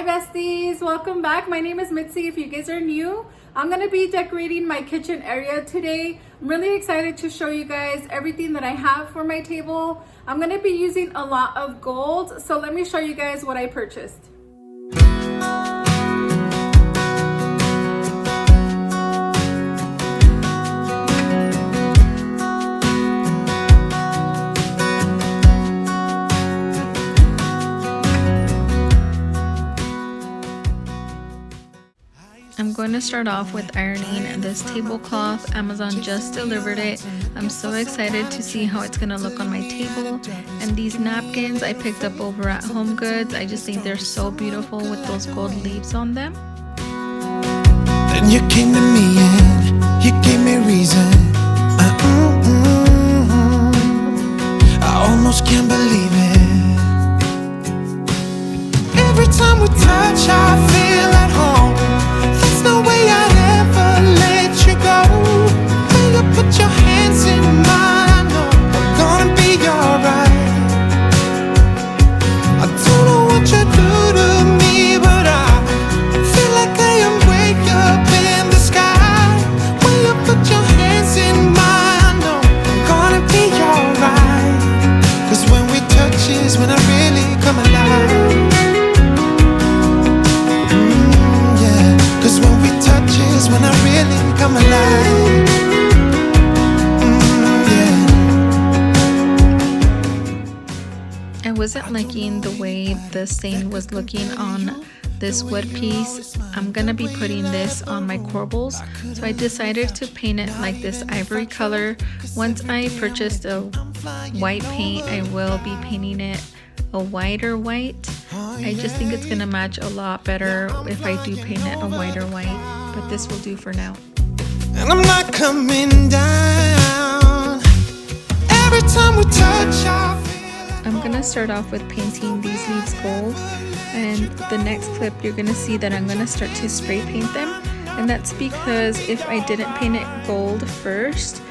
Hi besties, welcome back. My name is Mitzy. If you guys are new, I'm going to be decorating my kitchen area today. I'm really excited to show you guys everything that I have for my table. I'm going to be using a lot of gold, so let me show you guys what I purchased. I'm going to start off with ironing this tablecloth. Amazon just delivered it. I'm so excited to see how it's going to look on my table. And these napkins I picked up over at Home Goods. I just think they're so beautiful with those gold leaves on them. Then you came to me and you gave me reason. I almost can't believe it. Every time we touch, I feel at home. No way I'd ever let you go. When you put your hands in mine, I know I'm gonna be alright. I don't know what you do to me, but I feel like I am way up in the sky. When you put your hands in mine, I know I'm gonna be alright. Cause when we touch is when I really come alive. When I really come alive. I wasn't liking the way the stain was looking on this wood piece. I'm gonna be putting this on my corbels, so I decided to paint it like this ivory color. Once I purchased a white paint, I will be painting it a whiter white. I just think it's gonna match a lot better if I do paint it a whiter white, but this will do for now. And I'm not coming down. Every time we touch, I'm gonna start off with painting these leaves gold, and the next clip you're gonna see that I'm gonna start to spray paint them, and that's because if I didn't paint it gold first,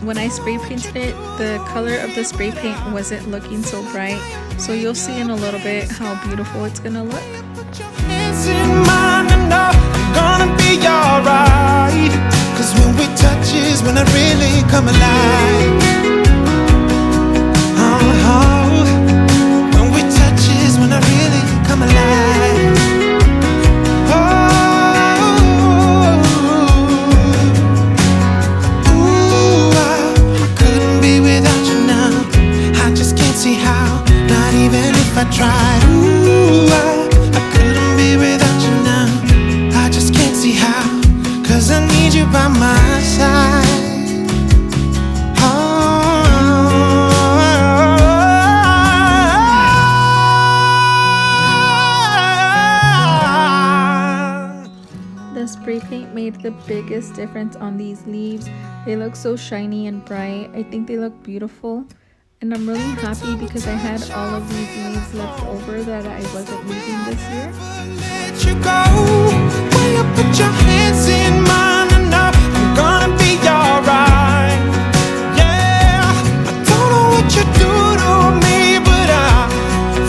when I spray painted it, the color of the spray paint wasn't looking so bright. So you'll see in a little bit how beautiful it's gonna look. put your hands in mine, I know I'm gonna be alright. Cause when we touch is when I really come alive. When we touch is when I really come alive. See how, not even if I tried. Ooh, I couldn't be without you now. I just can't see how, cause I need you by my side. The spray paint made the biggest difference on these leaves. They look so shiny and bright. I think they look beautiful. And I'm really happy because I had all of these leaves left over that I wasn't using this year. Let you go. When you put your hands in mine, I know I'm gonna be alright. Yeah, I don't know what you do to me, but I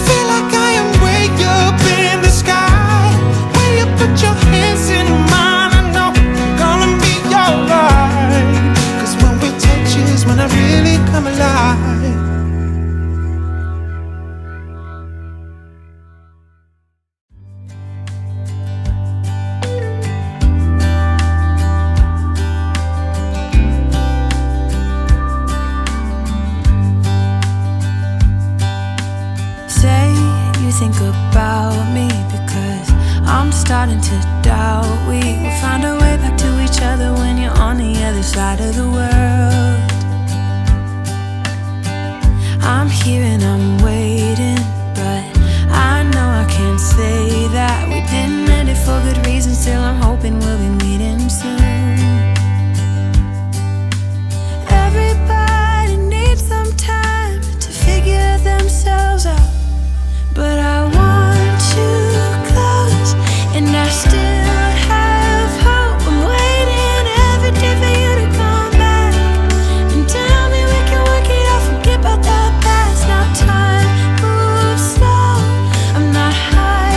feel like I am way up in the sky. When you put your hands in mine, I know I'm gonna be alright. Cause when we touch is when I really come alive. Think about me because I'm starting to doubt we will find our way back to each other when you're on the other side of the world. I'm here and I'm waiting, but I know I can't say that we didn't end it for good reasons. Still I'm hoping we'll be meeting soon. Everybody needs some time to figure themselves out, but I want you close, and I still have hope. I'm waiting every day for you to come back and tell me we can work it out, forget about the past. Now time moves slow, I'm not high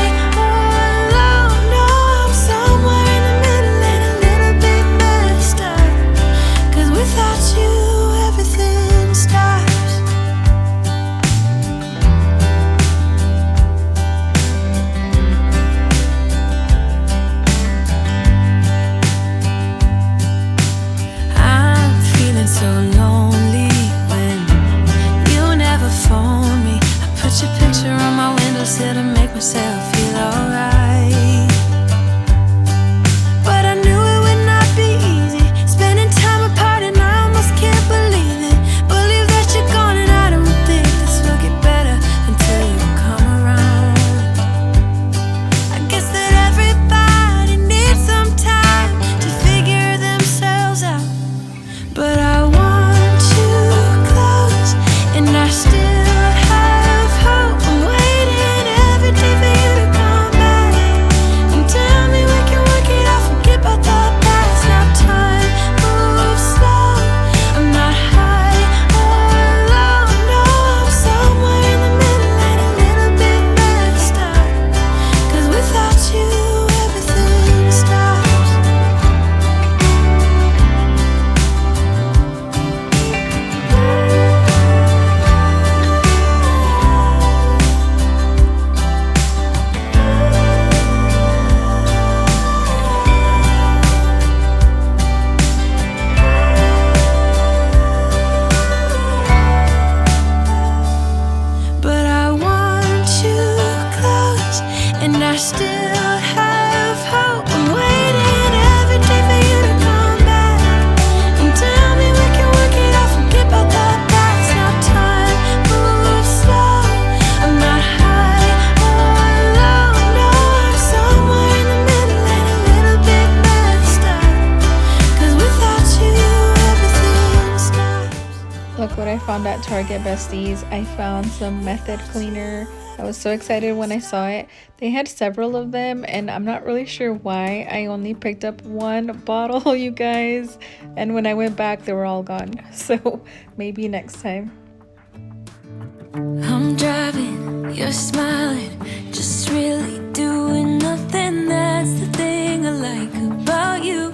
alright. But I knew it would not be easy, spending time apart, and I almost can't believe it. Believe that you're gone, and I don't think this will get better until you come around. I guess that everybody needs some time to figure themselves out. But I want you close, and I still have hope. I'm waiting every day for you to come back and tell me we can work it out. Forget about the past. Now time moves slow. I'm not high or low. No, I'm somewhere in the middle and a little bit messed up. 'Cause without you, everything stops. But I want you close, and I still have hope. I'm waiting every day for you to come back and tell me we can work it out. Forget about the past. Now time moves slow. I'm not high or low. No, I'm somewhere in the middle and a little bit messed up. 'Cause without you, everything stops. Look what I found at Target, besties. I found some method cleaner. I was so excited when I saw it. They had several of them, and I'm not really sure why. I only picked up one bottle, you guys. And when I went back, they were all gone. So maybe next time. I'm driving, you're smiling, just really doing nothing. That's the thing I like about you.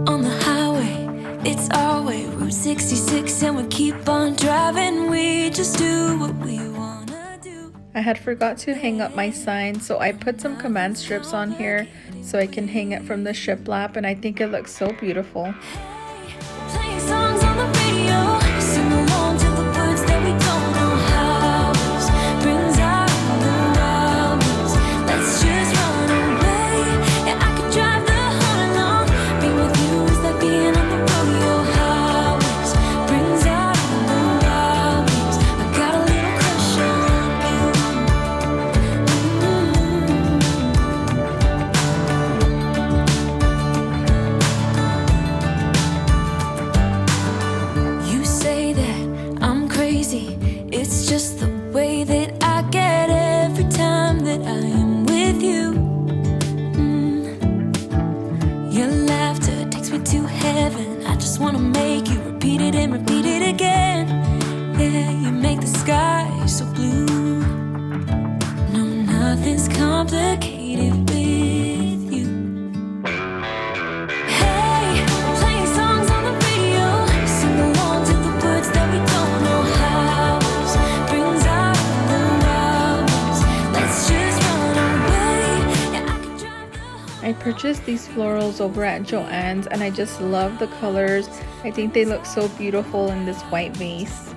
On the highway, it's our way, Route 66, and we keep on driving. We just do what we wanna do. I had forgot to hang up my sign, so I put some command strips on here so I can hang it from the shiplap, and I think it looks so beautiful. Playing songs on the radio, sing along to the words that we don't know how. Brings out the wildness. Let's just run away. Yeah, I could drive the whole along. Being with you is like being on the rodeo highways. Brings out the wildness. I got a little crush on you. You say that I'm crazy. It's just the way that I get every time that I am with you. Your laughter takes me to heaven. I just wanna make you repeat it and repeat it again. Yeah, you make the sky so blue. No, nothing's complicated with you. Hey, playing songs on the radio, sing along to the words that we don't know how. Brings out the wildness. Let's just run away. Yeah, I could drive the whole. I purchased these florals over at Joann's, and I just love the colors. I think they look so beautiful in this white vase.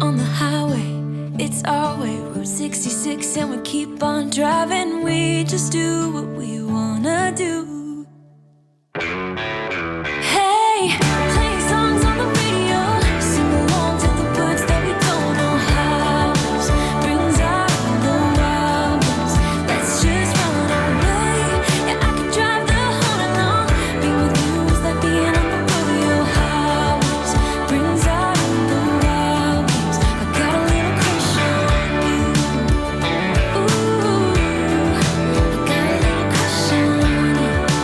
On the highway, it's our way, Route 66, and we keep on driving. We just do what we wanna do. Hey, playing songs on the radio, sing along to the words that we don't know how. Brings out the wildness. Let's just run away. Yeah, I could drive the whole along. Being with you is like being on the rodeo highways. Brings out the wildness. I got a little crush on you. Ooh, I got a little crush on you.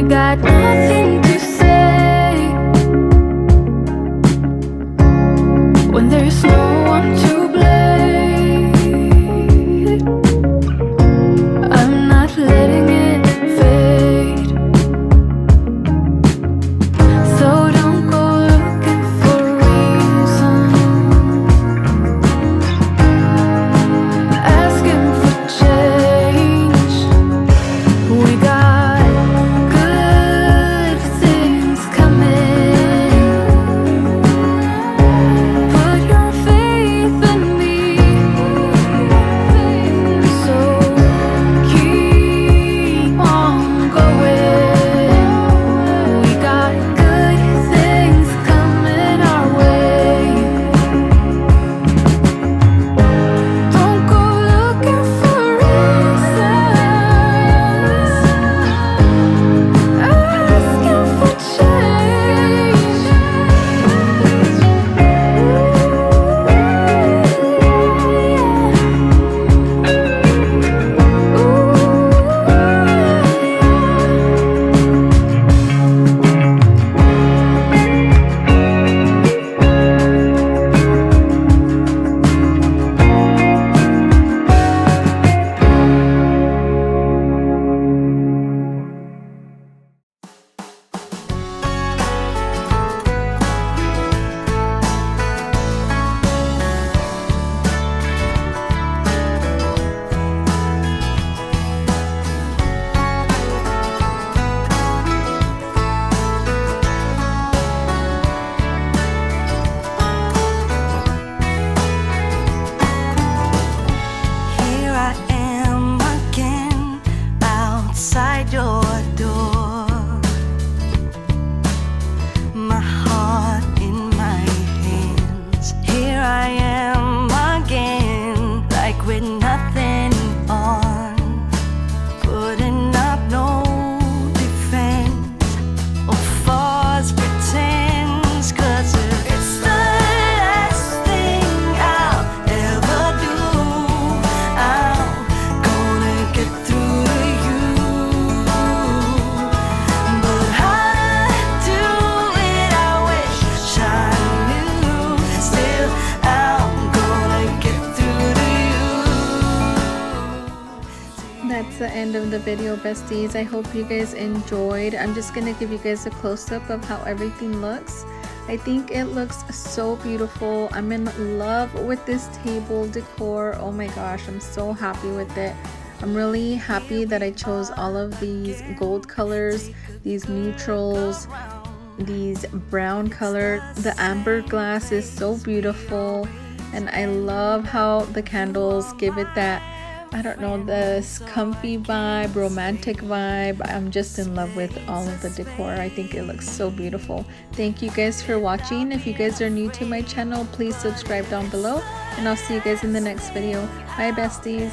got nothing to say when there's no one to blame. I'm not letting it fade, so don't go looking for reasons, asking for change. We got good things coming. Put your faith in me, so keep on going. We got good things coming our way. Don't go looking for reasons, asking for change. Here I am again, outside your door, my heart in my hands. Here I am again, like with nothing on, putting up no defense or false pretense, 'cause it's the last thing I'll ever do. I'm gonna get through to you, but how to do it I wish I knew. Still, I'm gonna get through to you. That's the end of the video, besties. I hope you guys enjoyed. I'm just gonna give you guys a close-up of how everything looks. I think it looks so beautiful. I'm in love with this table decor. Oh my gosh, I'm so happy with it. I'm really happy that I chose all of these gold colors, these neutrals, these brown color. The amber glass is so beautiful, and I love how the candles give it that, I don't know, this comfy vibe, romantic vibe. I'm just in love with all of the decor. I think it looks so beautiful. Thank you guys for watching. If you guys are new to my channel, please subscribe down below, and I'll see you guys in the next video. Bye, besties.